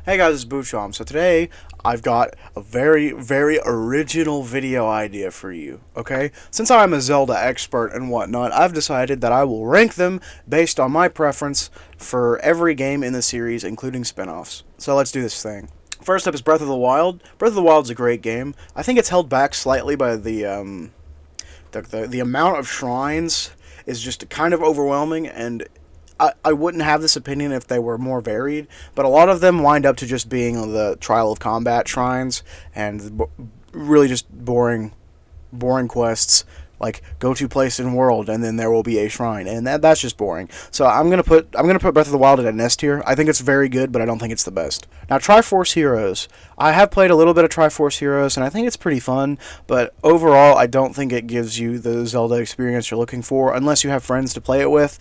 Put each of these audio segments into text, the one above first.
Hey guys, it's Buchomb. So today I've got a very, very original video idea for you, okay? Since I'm a Zelda expert and whatnot, I've decided that I will rank them based on my preference for every game in the series, including spin-offs. So let's do this thing. First up is Breath of the Wild. Breath of the Wild is a great game. I think it's held back slightly by the amount of shrines is just kind of overwhelming, and I wouldn't have this opinion if they were more varied, but a lot of them wind up to just being the Trial of Combat shrines and really just boring quests like go to place in world and then there will be a shrine, and that's just boring. So I'm gonna put Breath of the Wild at an S tier. I think it's very good, but I don't think it's the best. Now Triforce Heroes, I have played a little bit of Triforce Heroes and I think it's pretty fun, but overall I don't think it gives you the Zelda experience you're looking for unless you have friends to play it with,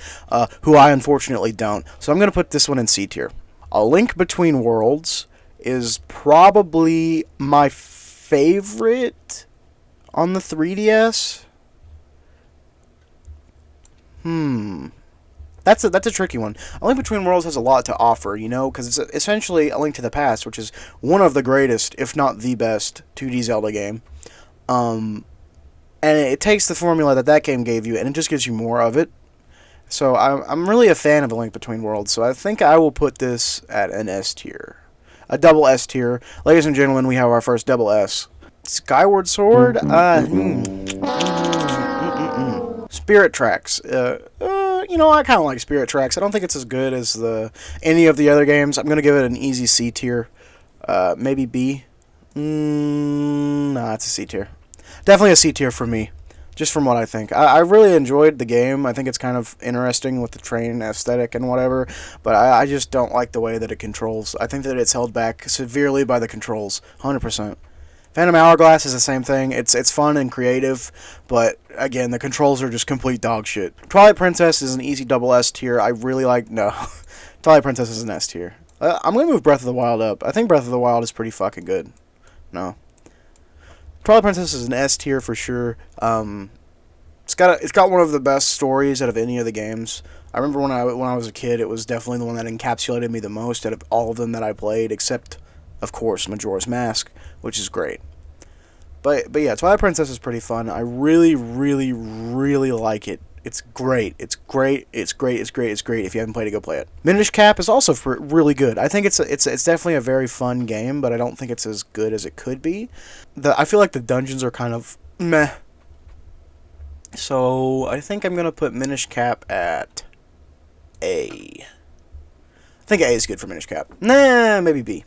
who I unfortunately don't. So I'm gonna put this one in C tier. A Link Between Worlds is probably my favorite on the 3DS. That's a tricky one. A Link Between Worlds has a lot to offer, because it's essentially A Link to the Past, which is one of the greatest, if not the best, 2D Zelda game. And it takes the formula that game gave you, and it just gives you more of it. So I'm really a fan of A Link Between Worlds, so I think I will put this at an S tier. A double S tier. Ladies and gentlemen, we have our first double S. Skyward Sword? Spirit Tracks. I kind of like Spirit Tracks. I don't think it's as good as any of the other games. I'm going to give it an easy C tier. Maybe B. Nah, it's a C tier. Definitely a C tier for me, just from what I think. I really enjoyed the game. I think it's kind of interesting with the train aesthetic and whatever, but I just don't like the way that it controls. I think that it's held back severely by the controls, 100%. Phantom Hourglass is the same thing. It's fun and creative, but again, the controls are just complete dog shit. Twilight Princess is an easy double S tier. I really like... No. Twilight Princess is an S tier. I'm going to move Breath of the Wild up. I think Breath of the Wild is pretty fucking good. No. Twilight Princess is an S tier for sure. It's got one of the best stories out of any of the games. I remember when I was a kid, it was definitely the one that encapsulated me the most out of all of them that I played, except, of course, Majora's Mask, which is great. But yeah, Twilight Princess is pretty fun. I really, really, really like it. It's great. It's great. It's great. It's great. It's great. If you haven't played it, go play it. Minish Cap is also really good. I think it's definitely a very fun game, but I don't think it's as good as it could be. I feel like the dungeons are kind of meh. So I think I'm gonna put Minish Cap at A. I think A is good for Minish Cap. Nah, maybe B.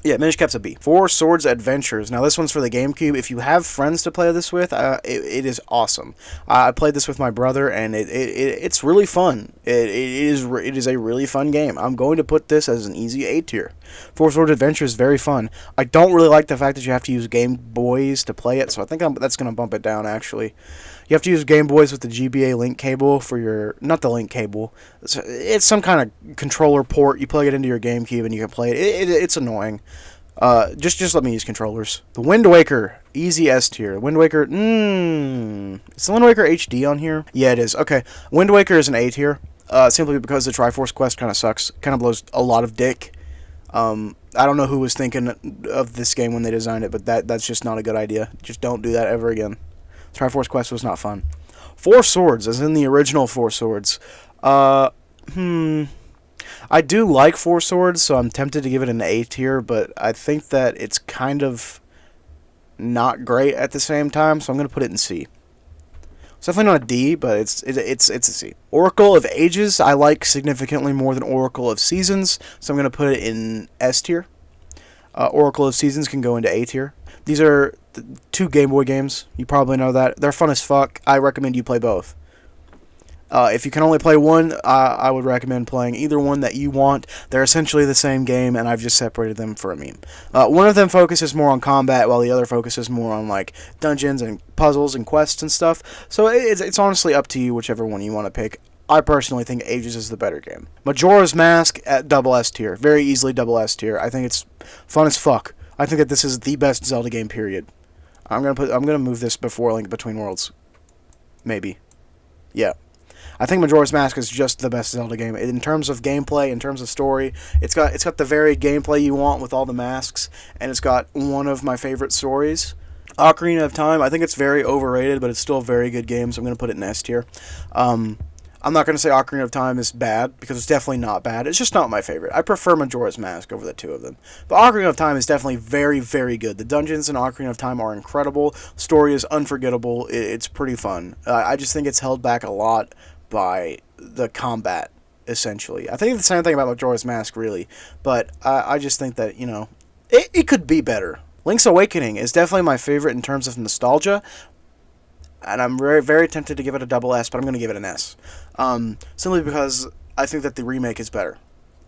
Yeah, Minish Cap's a B. Four Swords Adventures. Now, this one's for the GameCube. If you have friends to play this with, it is awesome. I played this with my brother, and it's really fun. It is a really fun game. I'm going to put this as an easy A tier. Four Swords Adventures is very fun. I don't really like the fact that you have to use Game Boys to play it, so I think that's going to bump it down, actually. You have to use Game Boys with the GBA link cable for your... Not the link cable. It's some kind of controller port. You plug it into your GameCube and you can play it. It's annoying. Just let me use controllers. The Wind Waker, easy S tier. Wind Waker, is the Wind Waker HD on here? Yeah, it is. Okay, Wind Waker is an A tier, simply because the Triforce quest kind of sucks. Kind of blows a lot of dick. I don't know who was thinking of this game when they designed it, but that's just not a good idea. Just don't do that ever again. Triforce Quest was not fun. Four Swords, as in the original Four Swords. I do like Four Swords, so I'm tempted to give it an A tier, but I think that it's kind of not great at the same time, so I'm going to put it in C. It's definitely not a D, but it's a C. Oracle of Ages, I like significantly more than Oracle of Seasons, so I'm going to put it in S tier. Oracle of Seasons can go into A tier. These are two Game Boy games. You probably know that. They're fun as fuck. I recommend you play both. If you can only play one, I would recommend playing either one that you want. They're essentially the same game, and I've just separated them for a meme. One of them focuses more on combat, while the other focuses more on like dungeons and puzzles and quests and stuff. So it's honestly up to you, whichever one you want to pick. I personally think Ages is the better game. Majora's Mask at double S tier. Very easily double S tier. I think it's fun as fuck. I think that this is the best Zelda game, period. I'm gonna move this before Link Between Worlds. Maybe. Yeah. I think Majora's Mask is just the best Zelda game in terms of gameplay, in terms of story. It's got the varied gameplay you want with all the masks, and it's got one of my favorite stories. Ocarina of Time, I think it's very overrated, but it's still a very good game, so I'm going to put it in S tier. I'm not going to say Ocarina of Time is bad, because it's definitely not bad. It's just not my favorite. I prefer Majora's Mask over the two of them. But Ocarina of Time is definitely very, very good. The dungeons in Ocarina of Time are incredible. Story is unforgettable. It's pretty fun. I just think it's held back a lot by the combat, essentially. I think the same thing about Majora's Mask, really. But I just think that, it could be better. Link's Awakening is definitely my favorite in terms of nostalgia, and I'm very, very tempted to give it a double S, but I'm going to give it an S. Simply because I think that the remake is better.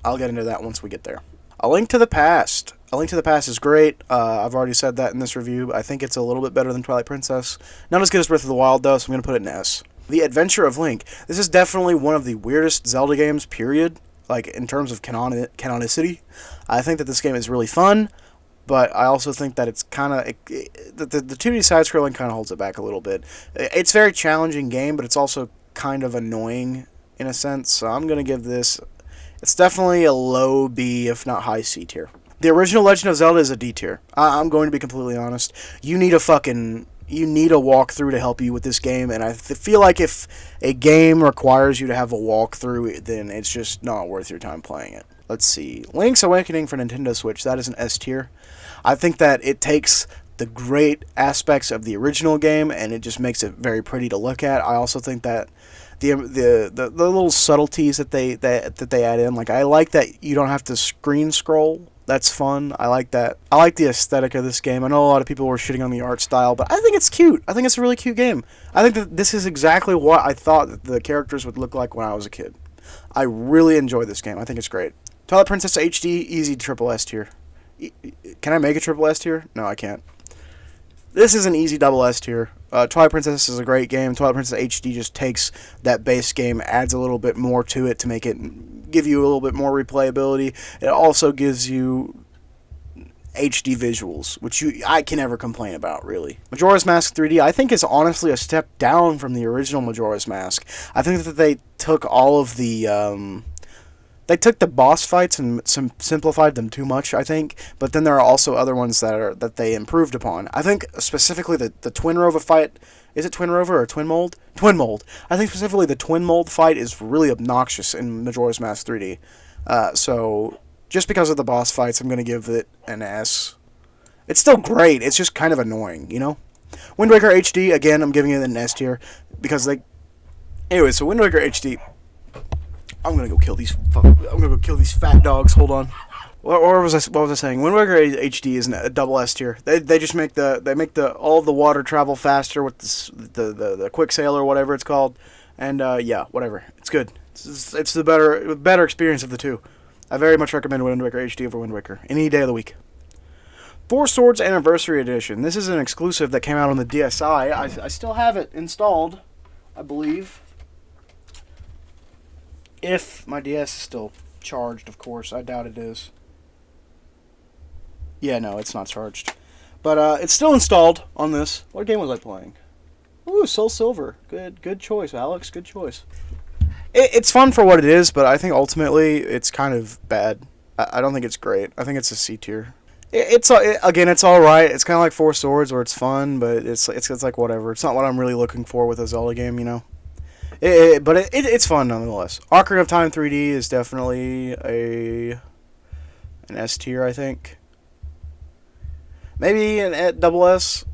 I'll get into that once we get there. A Link to the Past. A Link to the Past is great. I've already said that in this review. I think it's a little bit better than Twilight Princess. Not as good as Breath of the Wild, though, so I'm going to put it in S. The Adventure of Link. This is definitely one of the weirdest Zelda games, period. Like, in terms of canonicity. I think that this game is really fun. But I also think that it's kind of... The 2D side-scrolling kind of holds it back a little bit. It's a very challenging game, but it's also kind of annoying in a sense. So I'm going to give this... It's definitely a low B, if not high C tier. The original Legend of Zelda is a D tier. I'm going to be completely honest. You need a walkthrough to help you with this game, and I feel like if a game requires you to have a walkthrough, then it's just not worth your time playing it. Let's see. Link's Awakening for Nintendo Switch, that is an S tier. I think that it takes the great aspects of the original game and it just makes it very pretty to look at. I also think that the little subtleties that they add in, like I like that you don't have to screen scroll. That's fun. I like that. I like the aesthetic of this game. I know a lot of people were shitting on the art style, but I think it's cute. I think it's a really cute game. I think that this is exactly what I thought that the characters would look like when I was a kid. I really enjoy this game. I think it's great. Twilight Princess HD, easy triple S tier. Can I make a triple S tier? No, I can't. This is an easy double S tier. Twilight Princess is a great game. Twilight Princess HD just takes that base game, adds a little bit more to it to make it give you a little bit more replayability. It also gives you HD visuals, which I can never complain about, really. Majora's Mask 3D, I think, is honestly a step down from the original Majora's Mask. I think that they took all of the... They took the boss fights and simplified them too much, I think. But then there are also other ones that they improved upon. I think specifically the Twin Rover fight... Is it Twin Rover or Twin Mold? Twin Mold. I think specifically the Twin Mold fight is really obnoxious in Majora's Mask 3D. So, just because of the boss fights, I'm going to give it an S. It's still great. It's just kind of annoying, Wind Waker HD, again, I'm giving it an S tier. Because they... Anyway, so Wind Waker HD... I'm gonna go kill these fat dogs. Hold on. What was I saying? Wind Waker HD is a double S tier. They just make all of the water travel faster with the quick sail or whatever it's called, and yeah, whatever. It's good. It's the better experience of the two. I very much recommend Wind Waker HD over Wind Waker any day of the week. Four Swords Anniversary Edition. This is an exclusive that came out on the DSi. I still have it installed, I believe. If my DS is still charged, of course. I doubt it is. Yeah, no, it's not charged. But it's still installed on this. What game was I playing? Ooh, Soul Silver. Good choice, Alex. Good choice. It's fun for what it is, but I think ultimately it's kind of bad. I don't think it's great. I think it's a C tier. It's all right. It's kind of like Four Swords, where it's fun, but it's like whatever. It's not what I'm really looking for with a Zelda game, But it's fun nonetheless. Ocarina of Time 3D is definitely an S tier, I think. Maybe an double S.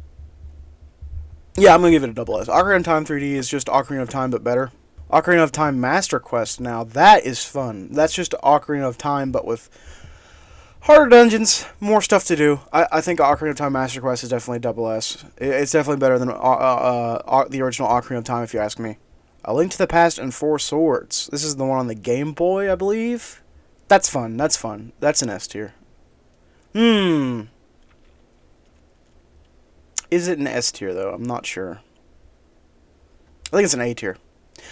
Yeah, I'm gonna give it a double S. Ocarina of Time 3D is just Ocarina of Time, but better. Ocarina of Time Master Quest, now that is fun. That's just Ocarina of Time, but with harder dungeons, more stuff to do. I think Ocarina of Time Master Quest is definitely double S. It's definitely better than the original Ocarina of Time, if you ask me. A Link to the Past and Four Swords. This is the one on the Game Boy, I believe. That's fun. That's an S tier. Is it an S tier, though? I'm not sure. I think it's an A tier.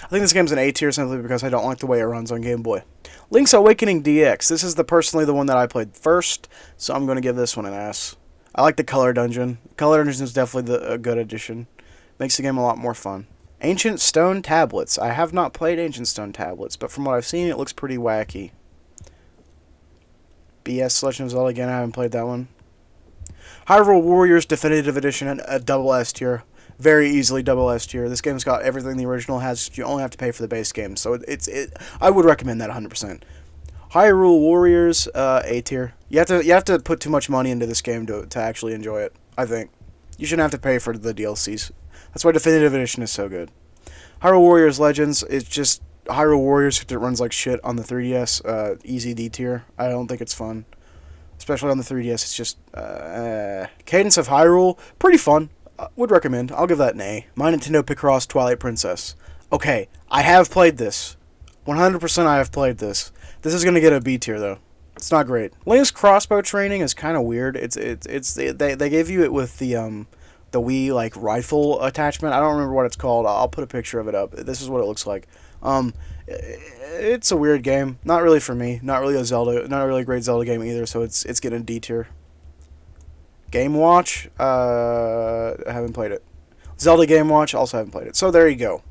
I think this game's an A tier simply because I don't like the way it runs on Game Boy. Link's Awakening DX. This is personally the one that I played first, so I'm going to give this one an S. I like the Color Dungeon. Color Dungeon is definitely a good addition. Makes the game a lot more fun. Ancient Stone Tablets. I have not played Ancient Stone Tablets, but from what I've seen, it looks pretty wacky. BS Legend of Zelda again, I haven't played that one. Hyrule Warriors Definitive Edition, a double S tier. Very easily double S tier. This game's got everything the original has. You only have to pay for the base game, so I would recommend that 100%. Hyrule Warriors, A tier. You have to put too much money into this game to actually enjoy it, I think. You shouldn't have to pay for the DLCs. That's why Definitive Edition is so good. Hyrule Warriors Legends is just Hyrule Warriors that runs like shit on the 3DS. Easy D tier. I don't think it's fun. Especially on the 3DS, it's just, Cadence of Hyrule, pretty fun. Would recommend. I'll give that an A. My Nintendo Picross Twilight Princess. Okay, I have played this. 100% I have played this. This is gonna get a B tier though. It's not great. Link's crossbow training is kind of weird. They gave you it with the Wii like rifle attachment. I don't remember what it's called. I'll put a picture of it up. This is what it looks like. It's a weird game. Not really for me. Not really a great Zelda game either. So it's getting a D tier. Game Watch. I haven't played it. Zelda Game Watch. Also haven't played it. So there you go.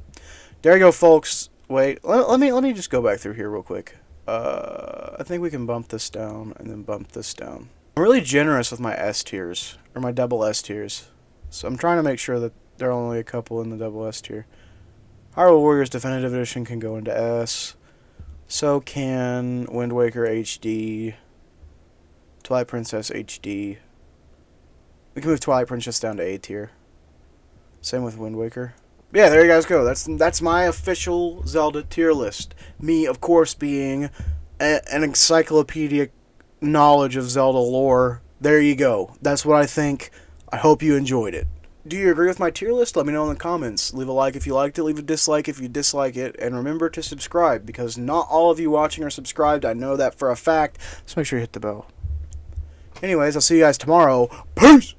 There you go, folks. Wait. Let me just go back through here real quick. I think we can bump this down and then bump this down. I'm really generous with my S tiers or my double S tiers. So I'm trying to make sure that there are only a couple in the double S tier. Hyrule Warriors Definitive Edition can go into S. So can Wind Waker HD. Twilight Princess HD. We can move Twilight Princess down to A tier. Same with Wind Waker. Yeah, there you guys go. That's my official Zelda tier list. Me, of course, being an encyclopedic knowledge of Zelda lore. There you go. That's what I think. I hope you enjoyed it. Do you agree with my tier list? Let me know in the comments. Leave a like if you liked it. Leave a dislike if you dislike it. And remember to subscribe, because not all of you watching are subscribed. I know that for a fact. So make sure you hit the bell. Anyways, I'll see you guys tomorrow. Peace!